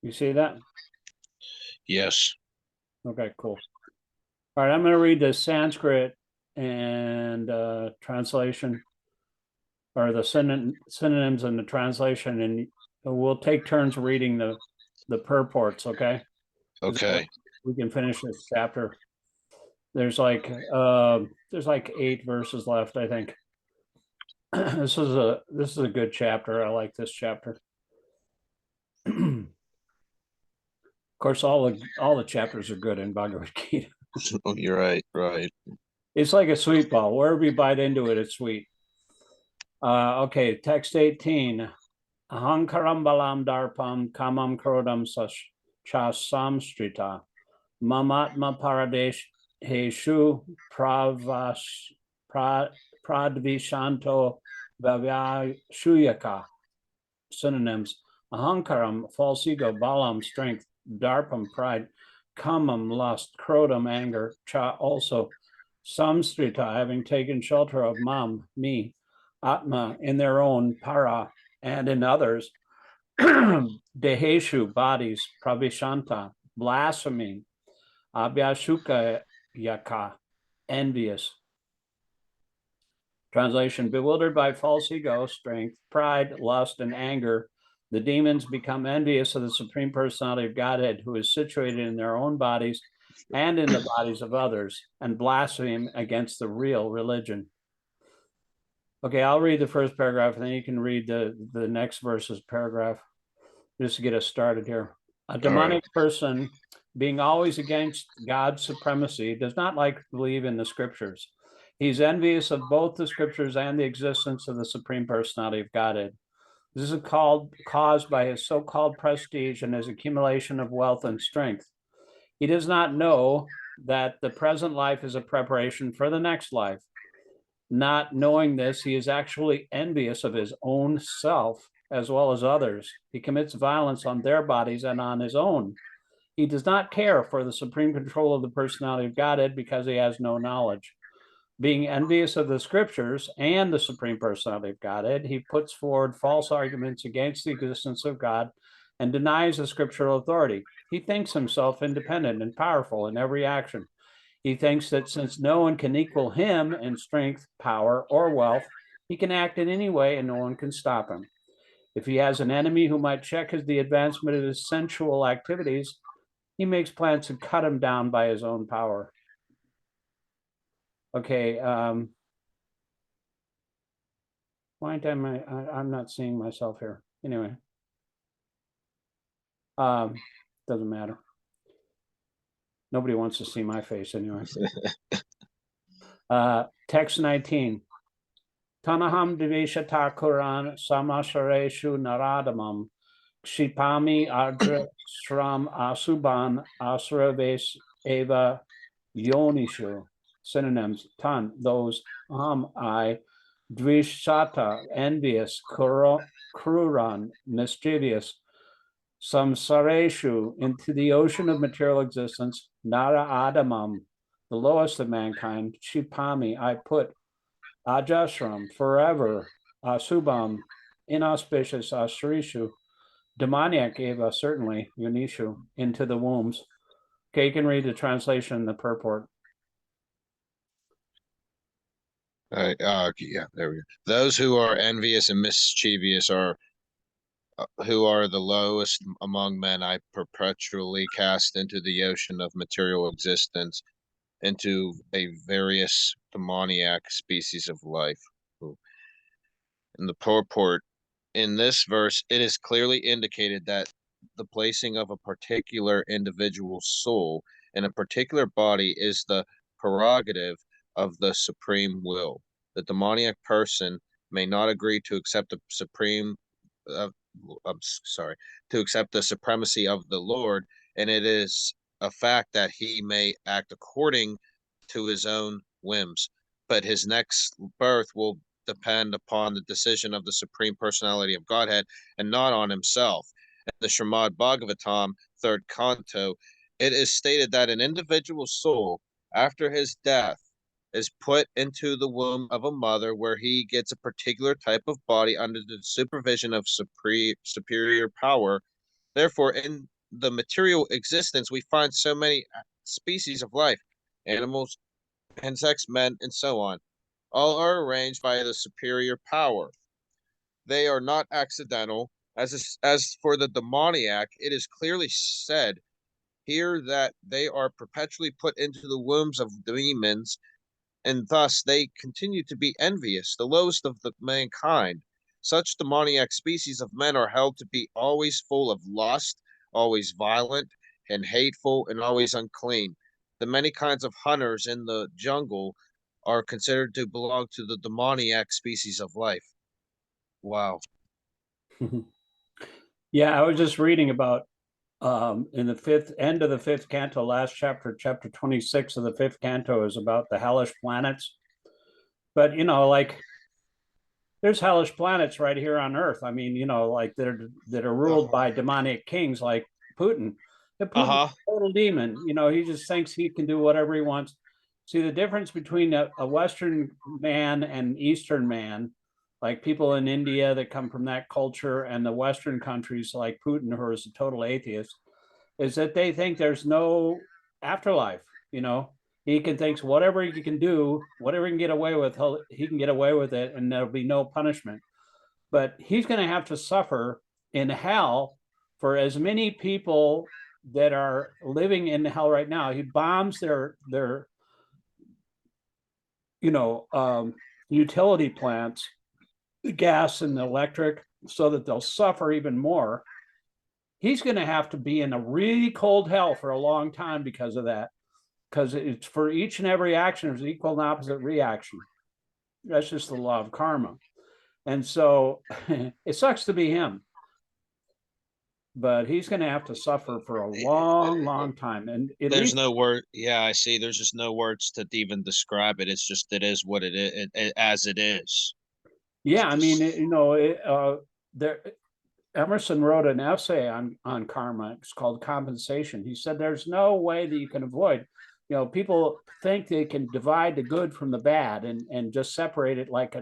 You see that? Yes. Okay, cool. All right, I'm going to read the Sanskrit and translation, or the synonyms and the translation, and we'll take turns reading the purports, okay? Okay. We can finish this chapter. There's like 8 verses left, I think. This is a good chapter. I like this chapter. Of course, all the chapters are good in Bhagavad-gītā. Oh, you're right. Right. It's like a sweet ball. Wherever you bite into it, it's sweet. Okay, text 18. Ahankaram balam darpam kamam krodam samstrita mamatma paradesh heshu pradvishanto vavyashuyaka. Synonyms: ahankaram, false ego; balam, strength; darpam, pride; kamam, lust; krodam, anger; cha, also; samstrita, having taken shelter of; mam, me; atma, in their own; para, and in others; deheshu, bodies; pravishanta, blaspheming; abhyashuka yaka, envious. Translation: bewildered by false ego, strength, pride, lust, and anger, the demons become envious of the Supreme Personality of Godhead, who is situated in their own bodies and in the bodies of others, and blaspheme against the real religion. Okay, I'll read the first paragraph, and then you can read the next verse's paragraph, just to get us started here. A demonic person, being always against God's supremacy, does not like to believe in the scriptures. He's envious of both the scriptures and the existence of the Supreme Personality of Godhead. This is caused by his so-called prestige and his accumulation of wealth and strength. He does not know that the present life is a preparation for the next life. Not knowing this, he is actually envious of his own self as well as others. He commits violence on their bodies and on his own. He does not care for the supreme control of the personality of Godhead because he has no knowledge. Being envious of the scriptures and the supreme personality of Godhead, he puts forward false arguments against the existence of God and denies the scriptural authority. He thinks himself independent and powerful in every action. He thinks that since no one can equal him in strength, power, or wealth, he can act in any way and no one can stop him. If he has an enemy who might check the advancement of his sensual activities, he makes plans to cut him down by his own power. Okay. Why am I'm not seeing myself here? Anyway. Doesn't matter. Nobody wants to see my face anyway. Text 19. Tanaham divishata kuran samashareshu naradamam kshipami adra shram asuban asraves eva yonishu. Synonyms: tan, those; I; dvishata, envious; kruran, mischievous; samsareshu, into the ocean of material existence; nara adamam, the lowest of mankind; kshipami, I put; ajashram, forever; asubam, inauspicious; asrishu, demoniac; eva, certainly; yonishu, into the wombs. Okay, you can read the translation and the purport. Yeah, there we go. Those who are envious and mischievous are who are the lowest among men, I perpetually cast into the ocean of material existence, into a various demoniac species of life. In the purport, in this verse, it is clearly indicated that the placing of a particular individual soul in a particular body is the prerogative of the supreme will. The demoniac person may not agree to accept the to accept the supremacy of the Lord, and it is a fact that he may act according to his own whims. But his next birth will depend upon the decision of the Supreme Personality of Godhead and not on himself. In the Srimad Bhagavatam, third canto, it is stated that an individual soul, after his death, is put into the womb of a mother where he gets a particular type of body under the supervision of superior power Therefore, in the material existence, we find so many species of life, animals, insects, men, and so on. All are arranged by the superior power. They are not accidental. As for the demoniac, it is clearly said here that they are perpetually put into the wombs of demons, and thus they continue to be envious, the lowest of the mankind. Such demoniac species of men are held to be always full of lust, always violent and hateful, and always unclean. The many kinds of hunters in the jungle are considered to belong to the demoniac species of life. Wow. Yeah, I was just reading about in the fifth end of the fifth canto, last chapter, chapter 26 of the fifth canto is about the hellish planets. But like there's hellish planets right here on Earth. I mean, like that are ruled by demonic kings like Putin. The Putin's a total demon. He just thinks he can do whatever he wants. See, the difference between a Western man and Eastern man, like people in India that come from that culture, and the Western countries like Putin, who is a total atheist, is that they think there's no afterlife. He can think whatever he can do, whatever he can get away with, he can get away with it, and there'll be no punishment. But he's going to have to suffer in hell for as many people that are living in hell right now. He bombs their utility plants, the gas and the electric, so that they'll suffer even more. He's going to have to be in a really cold hell for a long time because of that. Because it's for each and every action, there's equal and opposite reaction. That's just the law of karma. And so it sucks to be him. But he's going to have to suffer for a long, long time. And there's no word. Yeah, I see. There's just no words to even describe it. It's just, it is what it is, as it is. Yeah, I mean, there. Emerson wrote an essay on karma. It's called Compensation. He said there's no way that you can avoid. People think they can divide the good from the bad and just separate it like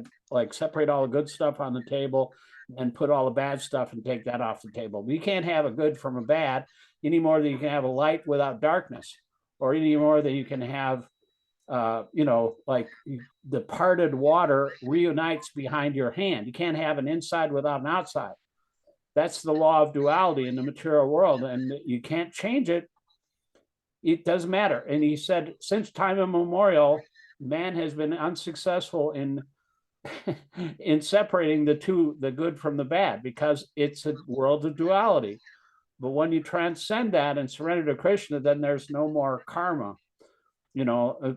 separate all the good stuff on the table and put all the bad stuff and take that off the table. You can't have a good from a bad any more than you can have a light without darkness, or any more than you can have, like the parted water reunites behind your hand. You can't have an inside without an outside. That's the law of duality in the material world, and you can't change it. It doesn't matter. And he said, since time immemorial, man has been unsuccessful in in separating the two, the good from the bad, because it's a world of duality. But when you transcend that and surrender to Krishna, then there's no more karma,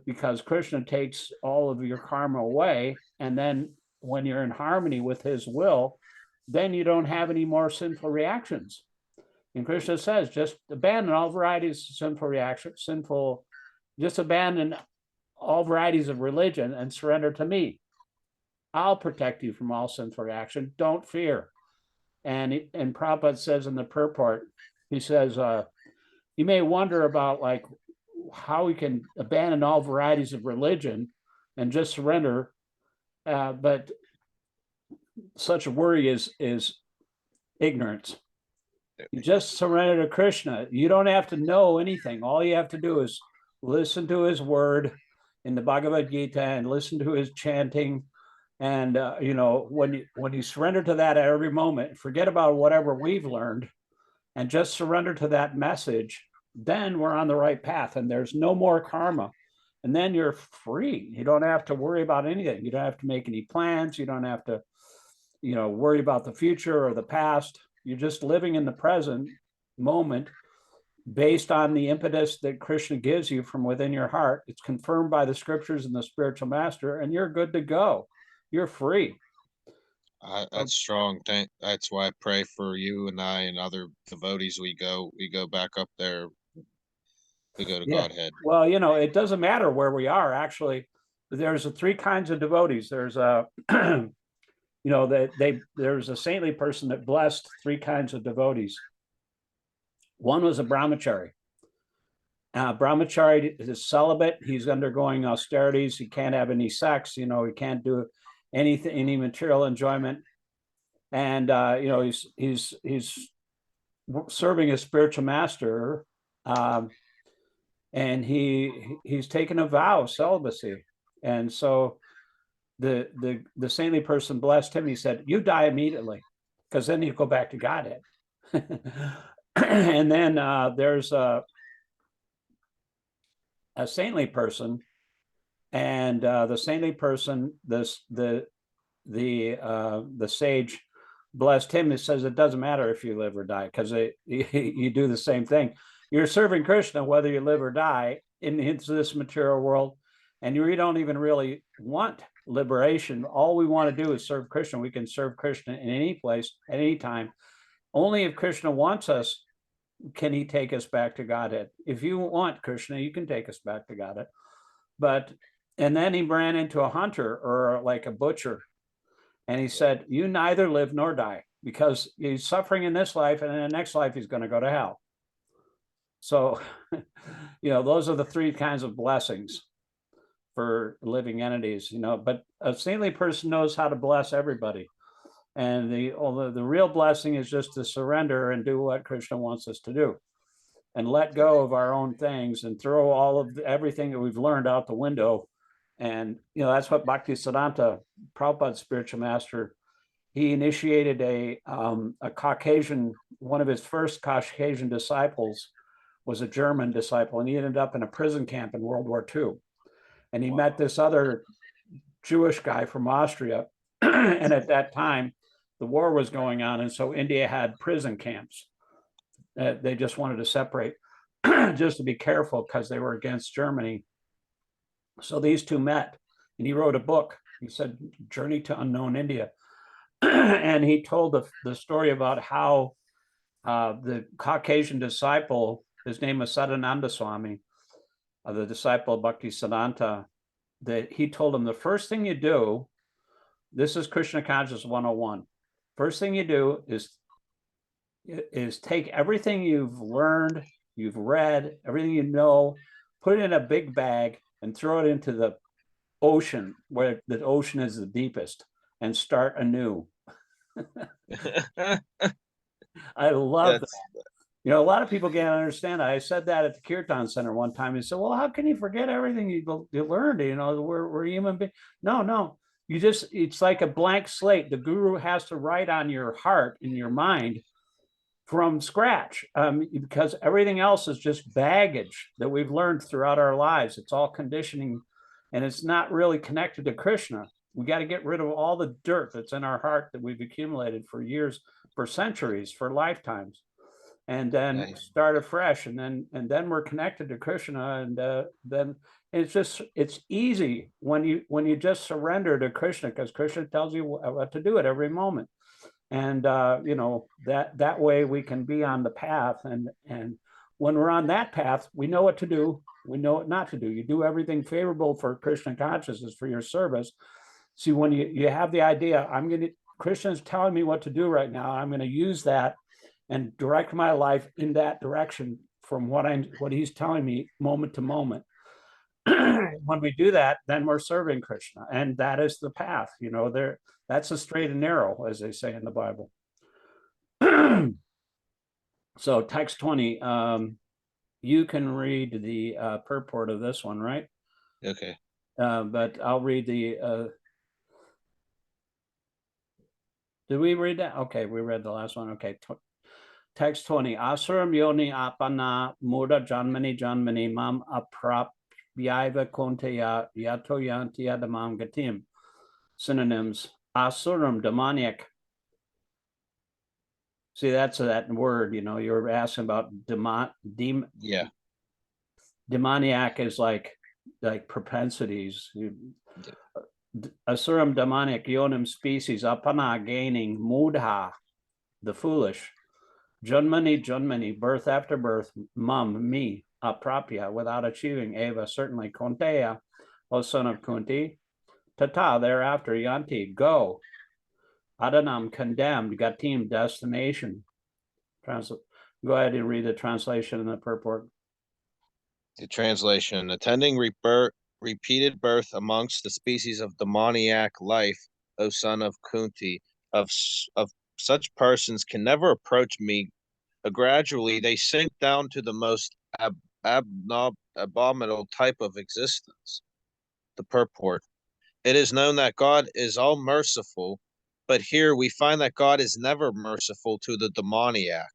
because Krishna takes all of your karma away. And then when you're in harmony with his will, then you don't have any more sinful reactions. And Krishna says, just abandon all varieties of sinful reactions, just abandon all varieties of religion and surrender to me. I'll protect you from all sinful reaction. Don't fear. And Prabhupada says in the purport, he says, you may wonder about like how we can abandon all varieties of religion and just surrender, but such a worry is ignorance. You just surrender to Krishna. You don't have to know anything. All you have to do is listen to his word in the Bhagavad-gītā and listen to his chanting. And when you surrender to that at every moment, forget about whatever we've learned and just surrender to that message, then we're on the right path and there's no more karma. And then you're free. You don't have to worry about anything. You don't have to make any plans. You don't have to worry about the future or the past. You're just living in the present moment based on the impetus that Krishna gives you from within your heart. It's confirmed by the scriptures and the spiritual master, and you're good to go. You're free. That's strong. That's why I pray for you and I and other devotees. We go back up there. We go to Godhead. Well, it doesn't matter where we are. Actually, there's three kinds of devotees. There's a there's a saintly person that blessed three kinds of devotees. One was a brahmachari. Brahmachari is celibate. He's undergoing austerities. He can't have any sex. He can't do anything, any material enjoyment. And he's serving a spiritual master, and he's taken a vow of celibacy. And so the saintly person blessed him. He said, "You die immediately, because then you go back to Godhead." And then there's a saintly person, and the saintly person, the sage blessed him. It says it doesn't matter if you live or die, because you do the same thing. You're serving Krishna whether you live or die into this material world, and you don't even really want liberation. All we want to do is serve Krishna. We can serve Krishna in any place, at any time. Only if Krishna wants us can he take us back to Godhead. If you want Krishna, you can take us back to Godhead. And then he ran into a hunter, or like a butcher, and he said, "You neither live nor die, because he's suffering in this life, and in the next life he's going to go to hell." So, those are the three kinds of blessings for living entities, but a saintly person knows how to bless everybody. And the real blessing is just to surrender and do what Krishna wants us to do, and let go of our own things, and throw everything that we've learned out the window. And that's what Bhaktisiddhanta, Prabhupada's spiritual master, he initiated a Caucasian, one of his first Caucasian disciples was a German disciple, and he ended up in a prison camp in World War II. And he met this other Jewish guy from Austria. And at that time, the war was going on, and so India had prison camps. They just wanted to separate, just to be careful, because they were against Germany. So these two met, and he wrote a book. He said, "Journey to Unknown India." And he told the story about how the Caucasian disciple, his name was Sadananda Swami, the disciple of Bhaktisiddhanta, that he told him, the first thing you do, this is Krishna Consciousness 101. First thing you do is take everything you've learned, you've read, everything you know, put it in a big bag and throw it into the ocean, where the ocean is the deepest, and start anew. I love that. A lot of people can't understand. I said that at the Kirtan Center one time. He said, "Well, how can you forget everything you learned? We're human beings." No. It's like a blank slate. The guru has to write on your heart and your mind from scratch, because everything else is just baggage that we've learned throughout our lives. It's all conditioning, and it's not really connected to Krishna. We got to get rid of all the dirt that's in our heart that we've accumulated for years, for centuries, for lifetimes, and then start afresh. And then we're connected to Krishna. And then it's easy when you just surrender to Krishna, because Krishna tells you what to do at every moment. And that way we can be on the path, and when we're on that path, we know what to do, we know what not to do. You do everything favorable for Krishna consciousness, for your service. See, when you have the idea, Krishna's telling me what to do right now, I'm going to use that and direct my life in that direction from what he's telling me moment to moment. When we do that, then we're serving Krishna, and that is the path. That's a straight and narrow, as they say in the Bible. So text 20, you can read the purport of this one, right? Okay. But I'll read the. Did we read that? Okay, we read the last one. Okay. Text 20. Asuram yoni apana muda janmani mam aprapyaiva konteya yato yanti adamam gatim. Synonyms: asuram, demoniac. See, that's that word. You're asking about demoniac is like propensities. Asuram, demoniac, yonim, species, apana, gaining, mudha, the foolish, janmani, birth after birth, me, aprapya, without achieving, eva, certainly, konteya, O son of Kunti, tata, thereafter, yanti, go, adanam, condemned, gatim, destination. Go ahead and read the translation and the purport. The translation: attending repeated birth amongst the species of demoniac life, O son of Kunti, of such persons can never approach me, gradually they sink down to the most abominable type of existence. The purport. It is known that God is all merciful, but here we find that God is never merciful to the demoniac.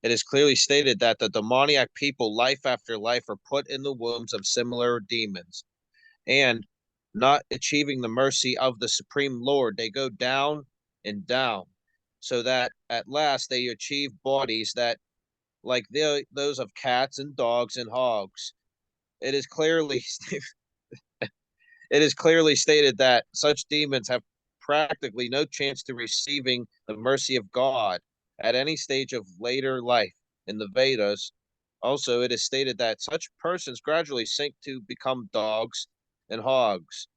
It is clearly stated that the demoniac people, life after life, are put in the wombs of similar demons, and not achieving the mercy of the Supreme Lord, they go down and down, so that at last they achieve bodies that, like those of cats and dogs and hogs. It is clearly it is clearly stated that such demons have practically no chance to receiving the mercy of God at any stage of later life. In the Vedas, also, it is stated that such persons gradually sink to become dogs and hogs.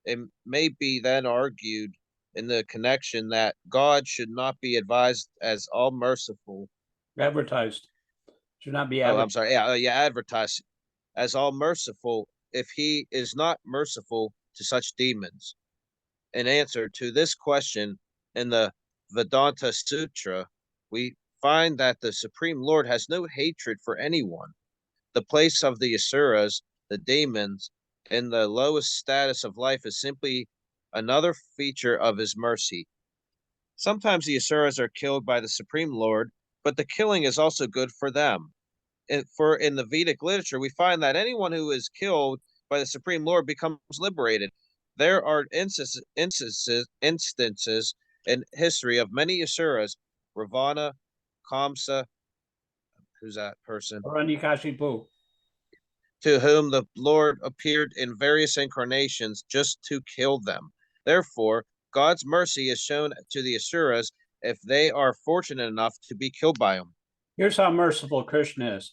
It may be then argued in the connection that God should not be advised as all merciful. Advertised. Should not be Oh, I'm advertised. sorry. Yeah, advertised as all merciful if he is not merciful to such demons. In answer to this question in the Vedanta Sutra, we find that the Supreme Lord has no hatred for anyone. The place of the Asuras, the demons, in the lowest status of life is simply another feature of his mercy. Sometimes the Asuras are killed by the Supreme Lord, but the killing is also good for them. For in the Vedic literature, we find that anyone who is killed by the Supreme Lord becomes liberated. There are instances in history of many Asuras, Ravana, Kamsa, who's that person, Hiranyakashipu. to whom the Lord appeared in various incarnations just to kill them. Therefore, God's mercy is shown to the Asuras if they are fortunate enough to be killed by him. Here's how merciful Krishna is.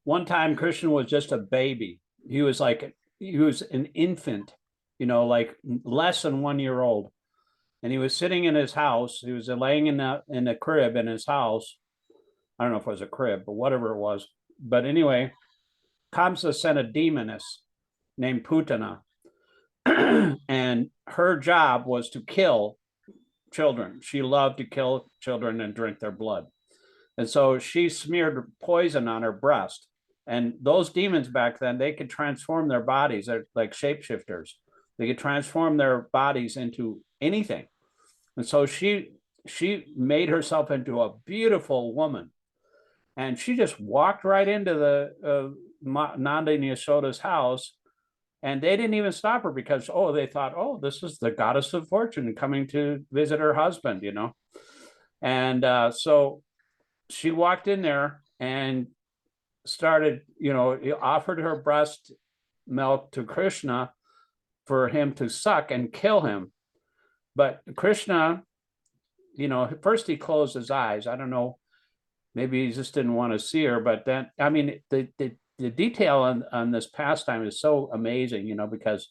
One time, Krishna was just a baby. He was an infant, like less than 1 year old. And he was sitting in his house. He was laying in a crib in his house. I don't know if it was a crib, but whatever it was. But anyway, Kamsa sent a demoness named Putana. And her job was to kill children. She loved to kill children and drink their blood. And so she smeared poison on her breast. And those demons back then, they could transform their bodies. They're like shapeshifters. They could transform their bodies into anything. And so she made herself into a beautiful woman. And she just walked right into the Nanda and Yashoda's house. And they didn't even stop her because, they thought, this is the goddess of fortune coming to visit her husband, And so she walked in there and started, offered her breast milk to Krishna for him to suck and kill him. But Krishna, first he closed his eyes. I don't know, maybe he just didn't want to see her. But then, I mean, the detail on this pastime is so amazing, because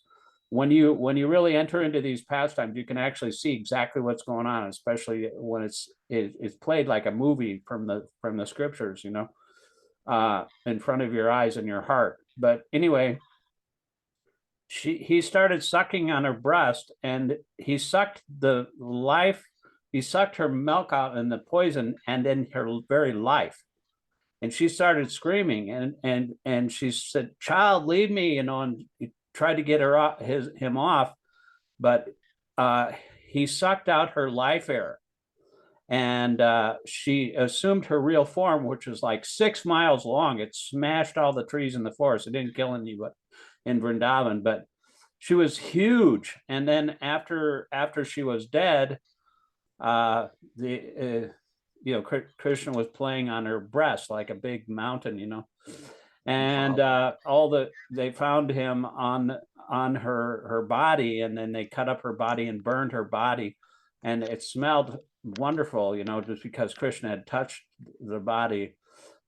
when you really enter into these pastimes, you can actually see exactly what's going on, especially when it's played like a movie from the scriptures, in front of your eyes and your heart. But anyway, he started sucking on her breast, and he sucked her milk out and the poison, and then her very life. And she started screaming, and she said, "Child, leave me," and he tried to get him off, but he sucked out her life air, and she assumed her real form, which was like 6 miles long. It smashed all the trees in the forest. It didn't kill anybody in Vrindavan, but she was huge. And then after she was dead, Krishna was playing on her breast like a big mountain, and they found him on her body, and then they cut up her body and burned her body, and it smelled wonderful, just because Krishna had touched the body.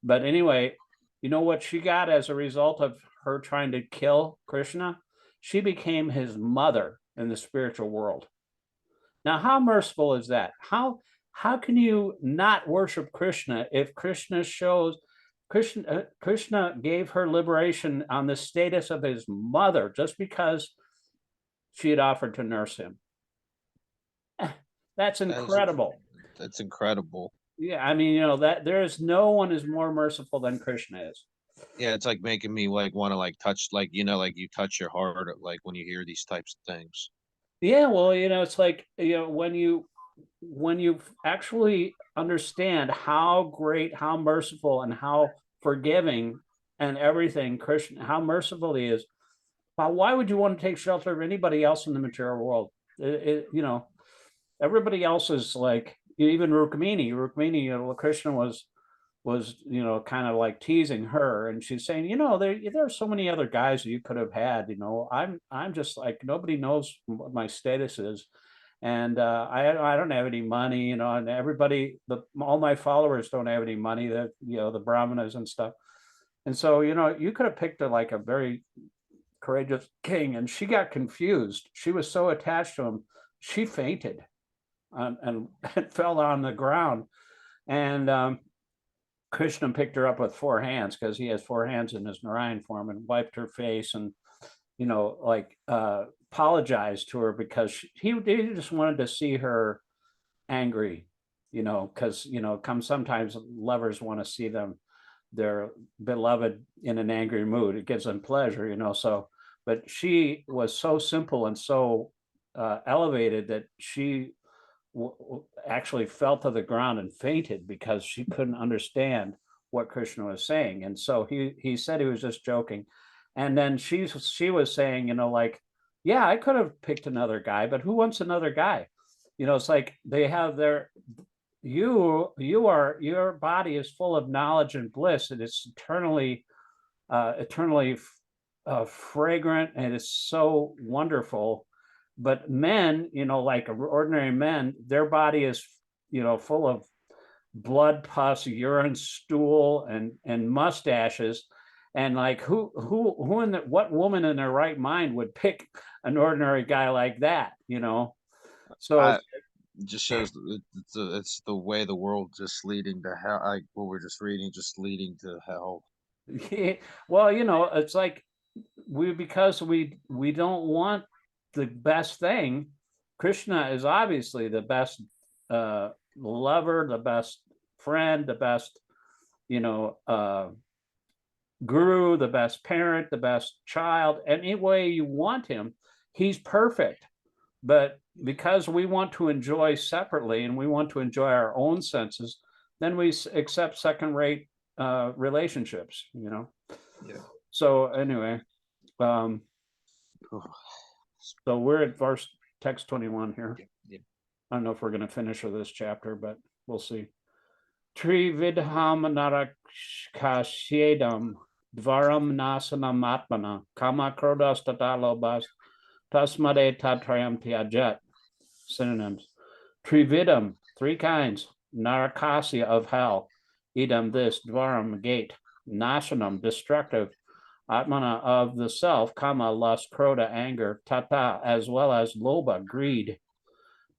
But anyway, what she got as a result of her trying to kill Krishna? She became his mother in the spiritual world. Now, how merciful is that? How can you not worship Krishna if Krishna gave her liberation on the status of his mother just because she had offered to nurse him? That's incredible. That's incredible. Yeah, I mean, you know, that there is no one is more merciful than Krishna is. Yeah, it's like making me like want to like touch, like, you know, like you touch your heart like when you hear these types of things. Yeah, well, you know, it's like, you know, when you actually understand how great, how merciful, and how forgiving and everything Krishna, how merciful he is. Why would you want to take shelter of anybody else in the material world? You know, everybody else is like, even Rukmini, you know, Krishna was, you know, kind of like teasing her, and she's saying, you know, there are so many other guys that you could have had, you know. I'm just like, nobody knows what my status is, and I don't have any money, you know, and everybody, all my followers don't have any money, that, you know, the brahmanas and stuff. And so, you know, you could have picked like a very courageous king, and she got confused. She was so attached to him, she fainted, and fell on the ground. And Krishna picked her up with four hands, because he has four hands in his Narayan form, and wiped her face, and, you know, like apologized to her, because he just wanted to see her angry, you know, because, you know, sometimes lovers want to see their beloved in an angry mood. It gives them pleasure, you know. So, but she was so simple and so elevated that she actually fell to the ground and fainted, because she couldn't understand what Krishna was saying. And so he said he was just joking. And then she was saying, you know, like, yeah, I could have picked another guy, but who wants another guy? You know, it's like they have their, your body is full of knowledge and bliss, and it's eternally fragrant, and it's so wonderful. But men, you know, like ordinary men, their body is, you know, full of blood, pus, urine, stool, and mustaches. And like, who in what woman in their right mind would pick an ordinary guy like that, you know? So I It just shows it's the way the world just leading to hell. Like what we're just reading, just leading to hell. well, you know, it's like, because we don't want the best thing. Krishna is obviously the best lover, the best friend, the best, you know, guru, the best parent, the best child. Any way you want him, he's perfect. But because we want to enjoy separately, and we want to enjoy our own senses, then we accept second-rate relationships, you know. Yeah. So anyway, so we're at verse text 21 here. Yeah. I don't know if we're going to finish with this chapter, but we'll see. Trividham narakashyedam dvaram nasanam atmana kama krodas tatalobas tasmade tatrayam tyajat. Synonyms: Trividam, three kinds; narakasya, of hell; idam, this; dvaram, gate; nasanam, destructive; atmana, of the self; kama, lust; kroda, anger; tata, as well as; loba, greed;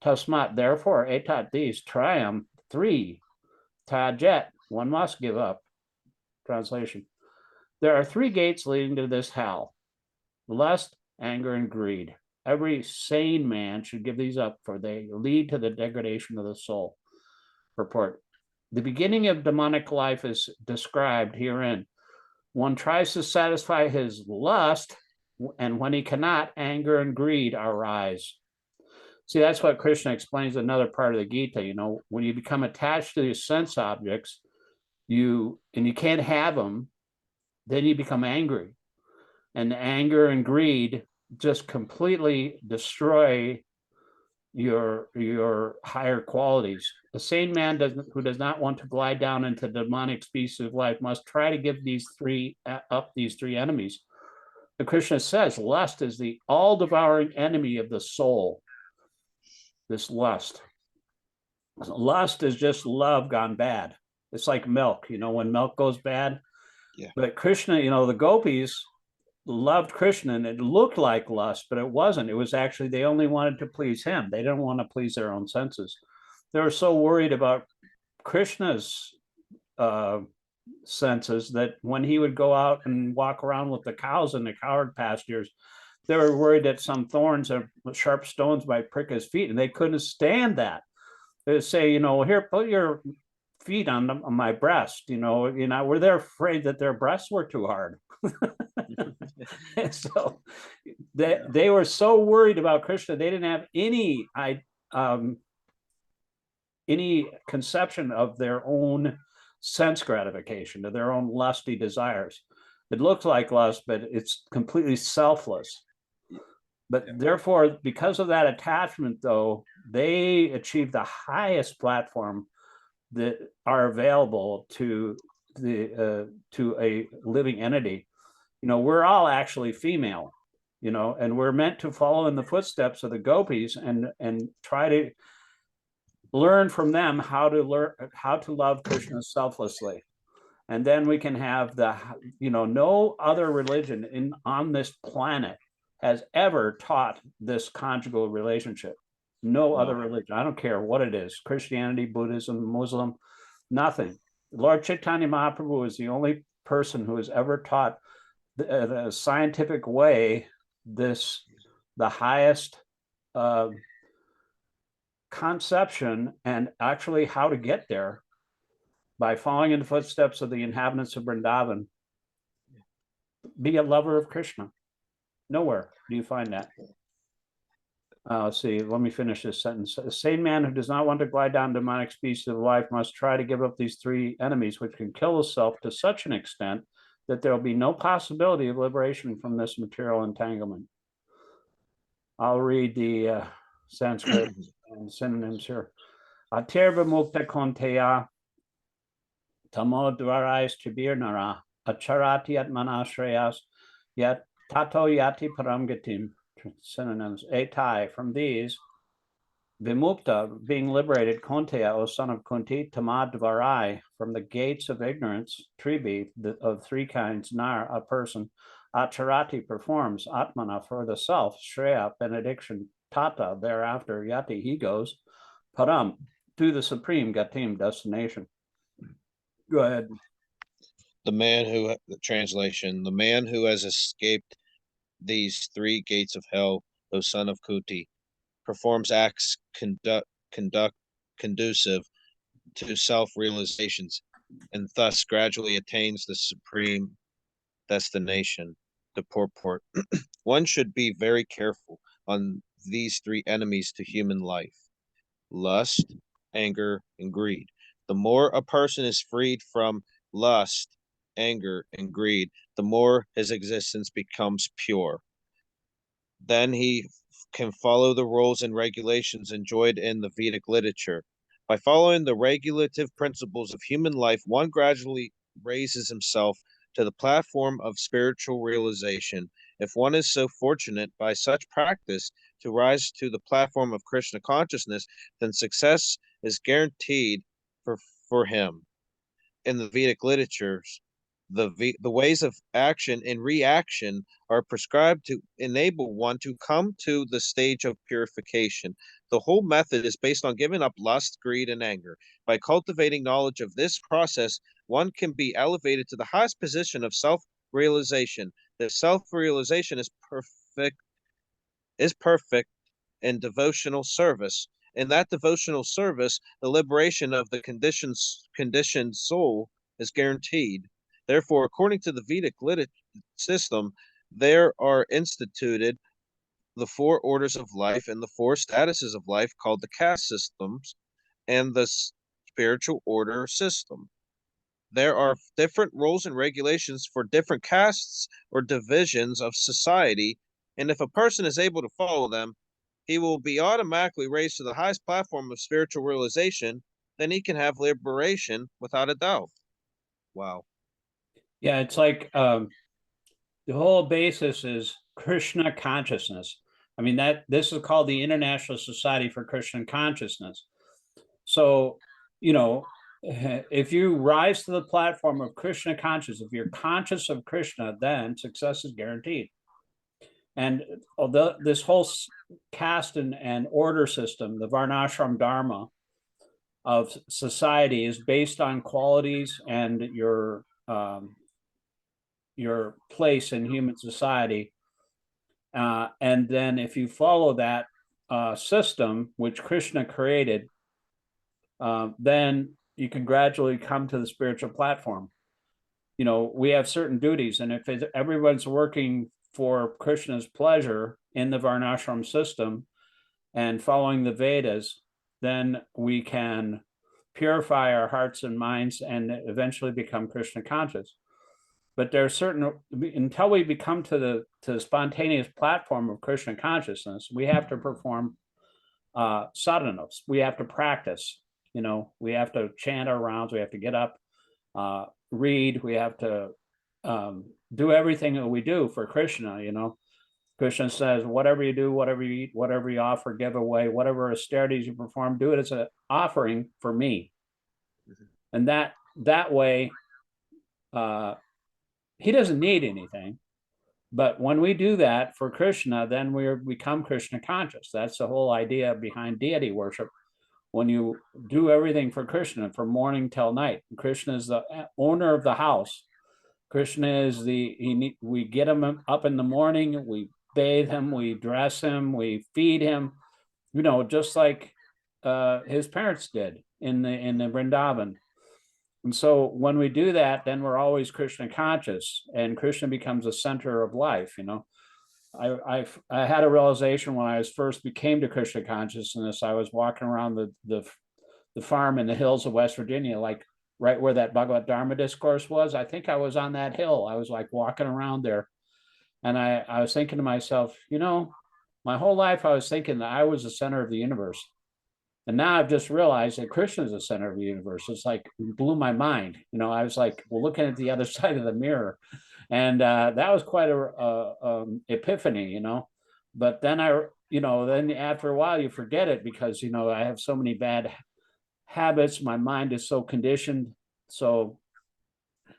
tasmat, therefore; etat, these; triam, three; tajet, one must give up. Translation: there are three gates leading to this hell: lust, anger, and greed. Every sane man should give these up, for they lead to the degradation of the soul. Purport: the beginning of demonic life is described herein. One tries to satisfy his lust, and when he cannot, anger and greed arise. See, that's what Krishna explains in another part of the Gita. You know, when you become attached to these sense objects, you can't have them, then you become angry. And anger and greed just completely destroy your higher qualities. A sane man who does not want to glide down into the demonic species of life must try to give these three enemies. The Krishna says lust is the all-devouring enemy of the soul. This lust is just love gone bad. It's like milk, you know, when milk goes bad. Yeah. But Krishna, you know, the gopis loved Krishna, and it looked like lust, but it wasn't. It was actually, they only wanted to please him. They didn't want to please their own senses. They were so worried about Krishna's senses that when he would go out and walk around with the cows in the cowherd pastures, they were worried that some thorns or sharp stones might prick his feet, and they couldn't stand that. They would say, you know, here, put your feet on my breast, where they're afraid that their breasts were too hard. And so they were so worried about Krishna, they didn't have any conception of their own sense gratification, of their own lusty desires. It looks like lust, but it's completely selfless. But therefore, because of that attachment, though, they achieve the highest platform that are available to a living entity. We're all actually female, and we're meant to follow in the footsteps of the gopis and try to learn from them how to love Krishna selflessly. And then we can have no other religion on this planet has ever taught this conjugal relationship. No other religion. I don't care what it is, Christianity, Buddhism, Muslim, nothing. Lord Chaitanya Mahaprabhu is the only person who has ever taught the scientific way the highest conception, and actually how to get there by following in the footsteps of the inhabitants of Vrindavan. Be a lover of Krishna. Nowhere do you find that. Let's see, let me finish this sentence. A sane man who does not want to glide down demonic species of life must try to give up these three enemies, which can kill the self to such an extent that there will be no possibility of liberation from this material entanglement. I'll read the Sanskrit and synonyms here. Atirva mukta konteya tamo dvarais chibirnara acharati atmanashrayas yat tato yati paramgatim. Synonyms. Etai, from these, vimukta, being liberated, konteya, O son of Kunti, tamadvarai, from the gates of ignorance, tribi, of three kinds, nar, a person, acharati, performs, atmana, for the self, shreya, benediction, tata, thereafter, yati, he goes, param, to the supreme, gatim, destination. Go ahead. The translation, the man who has escaped these three gates of hell, O son of Kuti, performs acts conducive to self-realizations, and thus gradually attains the supreme destination, the purport. One should be very careful on these three enemies to human life: lust, anger, and greed. The more a person is freed from lust, anger, and greed, the more his existence becomes pure. Then he can follow the rules and regulations enjoyed in the Vedic literature. By following the regulative principles of human life, one gradually raises himself to the platform of spiritual realization. If one is so fortunate by such practice to rise to the platform of Krishna consciousness, then success is guaranteed for him. In the Vedic literatures, the ways of action and reaction are prescribed to enable one to come to the stage of purification. The whole method is based on giving up lust, greed, and anger. By cultivating knowledge of this process, one can be elevated to the highest position of self-realization. The self-realization is perfect in devotional service. In that devotional service, the liberation of the conditioned soul is guaranteed. Therefore, according to the Vedic system, there are instituted the four orders of life and the four statuses of life called the caste systems and the spiritual order system. There are different rules and regulations for different castes or divisions of society, and if a person is able to follow them, he will be automatically raised to the highest platform of spiritual realization. Then he can have liberation without a doubt. Wow. Yeah, it's like the whole basis is Krishna consciousness. I mean, this is called the International Society for Krishna Consciousness. So, if you rise to the platform of Krishna consciousness, if you're conscious of Krishna, then success is guaranteed. And although this whole caste and order system, the Varnashram Dharma of society, is based on qualities and your place in human society. And then if you follow that system, which Krishna created, then you can gradually come to the spiritual platform. You know, we have certain duties, and if everyone's working for Krishna's pleasure in the Varnashram system and following the Vedas, then we can purify our hearts and minds and eventually become Krishna conscious. But there are certain, until we become to the spontaneous platform of Krishna consciousness, we have to perform sadhanas. We have to practice. You know, we have to chant our rounds. We have to get up, read. We have to do everything that we do for Krishna. You know, Krishna says, whatever you do, whatever you eat, whatever you offer, give away, whatever austerities you perform, do it as an offering for me. And that way, he doesn't need anything. But when we do that for Krishna, then we become Krishna conscious. That's the whole idea behind deity worship. When you do everything for Krishna from morning till night, Krishna is the owner of the house. Krishna is we get him up in the morning, we bathe him, we dress him, we feed him, you know, just like his parents did in the Vrindavan. And so when we do that, then we're always Krishna conscious, and Krishna becomes the center of life. You know, I had a realization when I first became to Krishna consciousness. I was walking around the farm in the hills of West Virginia, like right where that Bhagavad Dharma discourse was. I think I was on that hill. I was like walking around there, and I was thinking to myself, you know, my whole life I was thinking that I was the center of the universe. And now I've just realized that Krishna is the center of the universe. It's like, it blew my mind. You know, I was like, well, looking at the other side of the mirror. And that was quite a epiphany, you know. But then then after a while you forget it because, you know, I have so many bad habits. My mind is so conditioned. So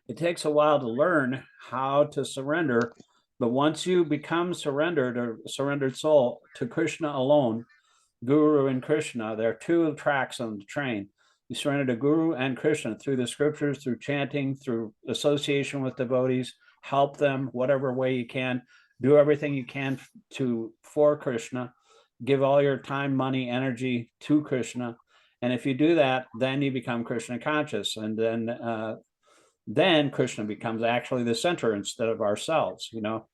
it takes a while to learn how to surrender. But once you become surrendered or surrendered soul to Krishna alone, Guru and Krishna, there are two tracks on the train. You surrender to Guru and Krishna through the scriptures, through chanting, through association with devotees, help them whatever way you can, do everything you can for Krishna, give all your time, money, energy to Krishna. And if you do that, then you become Krishna conscious. And then Krishna becomes actually the center instead of ourselves. You know,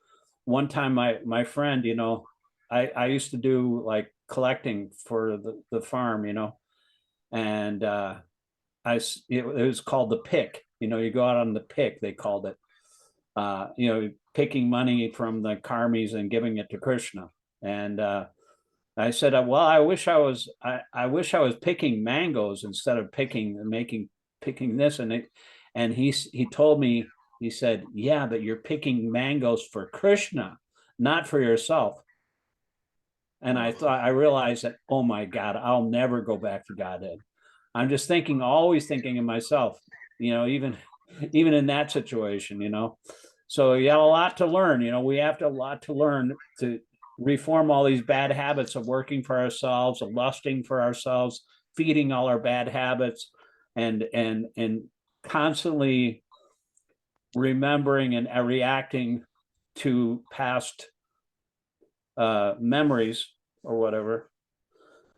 one time my friend, you know, I used to do like collecting for the farm, you know, and it was called the pick. You know, you go out on the pick, they called it, you know, picking money from the karmis and giving it to Krishna. And I said, well, I wish I was picking mangoes instead of picking this. And he told me, he said, yeah, but you're picking mangoes for Krishna, not for yourself. And I realized that, oh my God, I'll never go back to Godhead. I'm just always thinking of myself, you know, even in that situation, you know. So you have a lot to learn, you know, we have a lot to learn to reform all these bad habits of working for ourselves, of lusting for ourselves, feeding all our bad habits, and constantly remembering and reacting to past memories or whatever.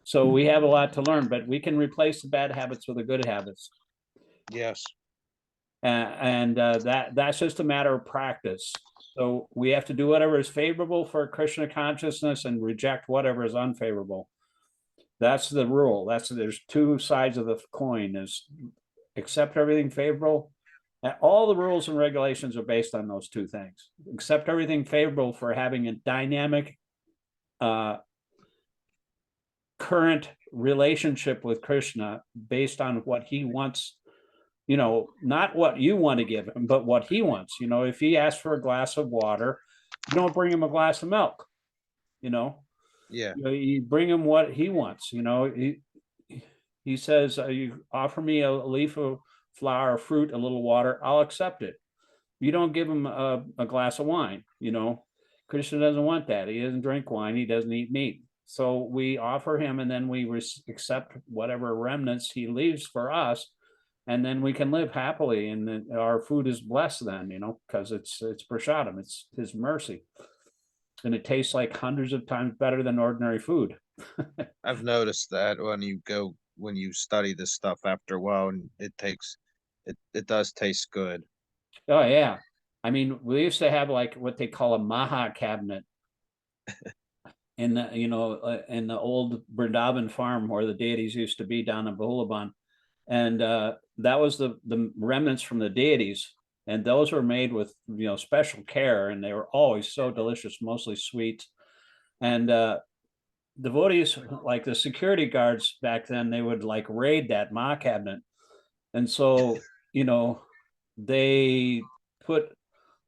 So we have a lot to learn, but we can replace the bad habits with the good habits. Yes. That's just a matter of practice. So we have to do whatever is favorable for Krishna consciousness and reject whatever is unfavorable. That's the rule. There's two sides of the coin: is accept everything favorable. And all the rules and regulations are based on those two things. Accept everything favorable for having a dynamic current relationship with Krishna based on what he wants, you know, not what you want to give him, but what he wants. You know, if he asks for a glass of water, you don't bring him a glass of milk, you know. Yeah. You bring him what he wants, you know. He says, you offer me a leaf of flower, fruit, a little water, I'll accept it. You don't give him a glass of wine, you know. Krishna doesn't want that. He doesn't drink wine. He doesn't eat meat. So we offer him, and then we accept whatever remnants he leaves for us, and then we can live happily. And our food is blessed then, you know, because it's prasadam. It's his mercy, and it tastes like hundreds of times better than ordinary food. I've noticed that when you go when you study this stuff after a while, and it does taste good. Oh yeah. I mean, we used to have like what they call a Maha cabinet in the, in the old Vrindavan farm where the deities used to be down in Bahulaban. And that was the remnants from the deities. And those were made with, special care, and they were always so delicious, mostly sweets. And devotees, like the security guards back then, they would like raid that Ma cabinet. And so, they put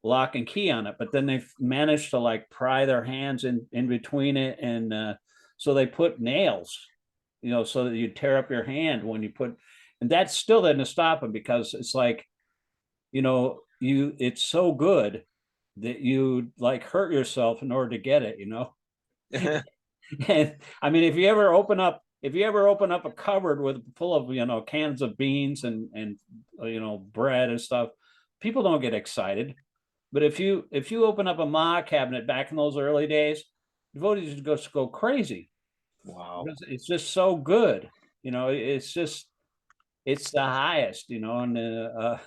lock and key on it, but then they managed to like pry their hands in between it. And so they put nails, so that you tear up your hand when you put, and that still didn't stop them, because it's like, it's so good that you like hurt yourself in order to get it, And I mean, if you ever open up a cupboard with full of, cans of beans and bread and stuff, people don't get excited. But if you open up a Ma cabinet back in those early days, devotees just go crazy. Wow. It's just so good. It's the highest, and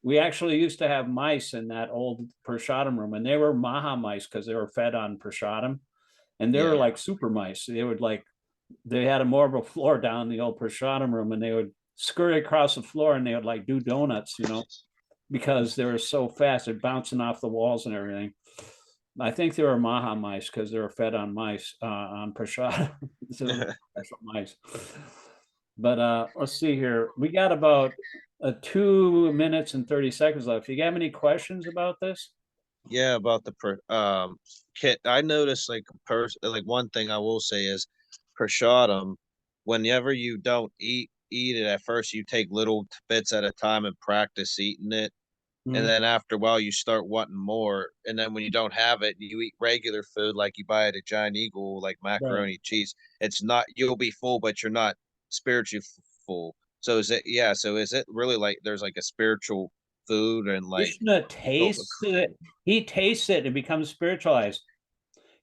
we actually used to have mice in that old prasadam room, and they were Maha mice because they were fed on prasadam, and they were like super mice. They had a marble floor down in the old prasadam room, and they would scurry across the floor, and they would like do donuts, because they were so fast, they're bouncing off the walls and everything. I think they were Maha mice because they were fed on mice, on prasadam. Special mice. But let's see here. We got about 2 minutes and 30 seconds left. You got any questions about this? Yeah, about the kit. I noticed like one thing I will say is prasadam. Whenever you don't eat it at first, you take little bits at a time and practice eating it. And then after a while, you start wanting more. And then when you don't have it, you eat regular food, like you buy at a Giant Eagle, like macaroni, cheese. It's not, you'll be full, but you're not spiritually full. So is it really like there's like a spiritual food and like Krishna tastes it. He tastes it and becomes spiritualized.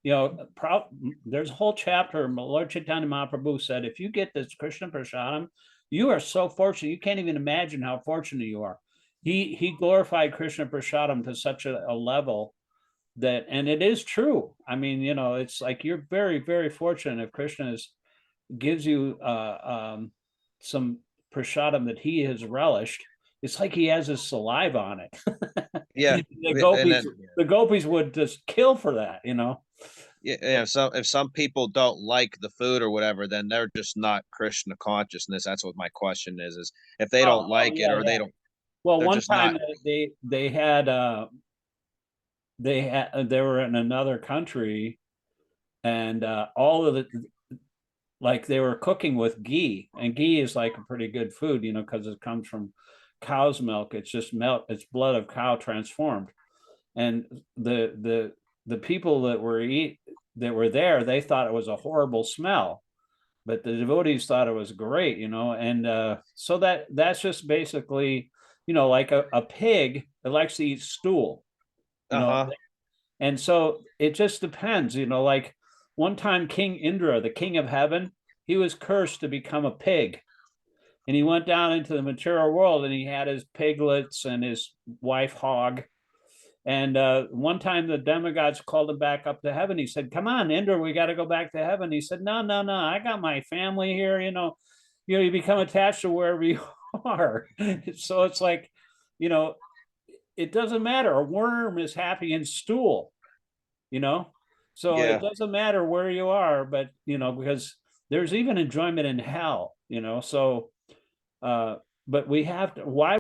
There's a whole chapter. Lord Chaitanya Mahaprabhu said, if you get this Krishna Prasadam, you are so fortunate. You can't even imagine how fortunate you are. He glorified Krishna Prasadam to such a level that, and it is true. I mean, it's like you're very, very fortunate if Krishna gives you some prasadam that he has relished. It's like he has his saliva on it. Yeah. The gopis would just kill for that, Yeah, so if some people don't like the food or whatever, then they're just not Krishna consciousness. That's what my question is if they don't like it or they don't. Well, one time they were in another country, and all of like they were cooking with ghee, and ghee is like a pretty good food, because it comes from cow's milk. It's just milk, it's blood of cow transformed. And the people that were there, they thought it was a horrible smell, but the devotees thought it was great, and so that's just basically, like a pig that likes to eat stool, and so it just depends, like one time King Indra, the king of heaven, he was cursed to become a pig, and he went down into the material world, and he had his piglets and his wife hog. And one time the demigods called him back up to heaven. He said, come on, Indra, we got to go back to heaven. He said, no, I got my family here. You become attached to wherever you are. So it's like, it doesn't matter. A worm is happy in stool, so it doesn't matter where you are, but, because there's even enjoyment in hell, so, but we have to, why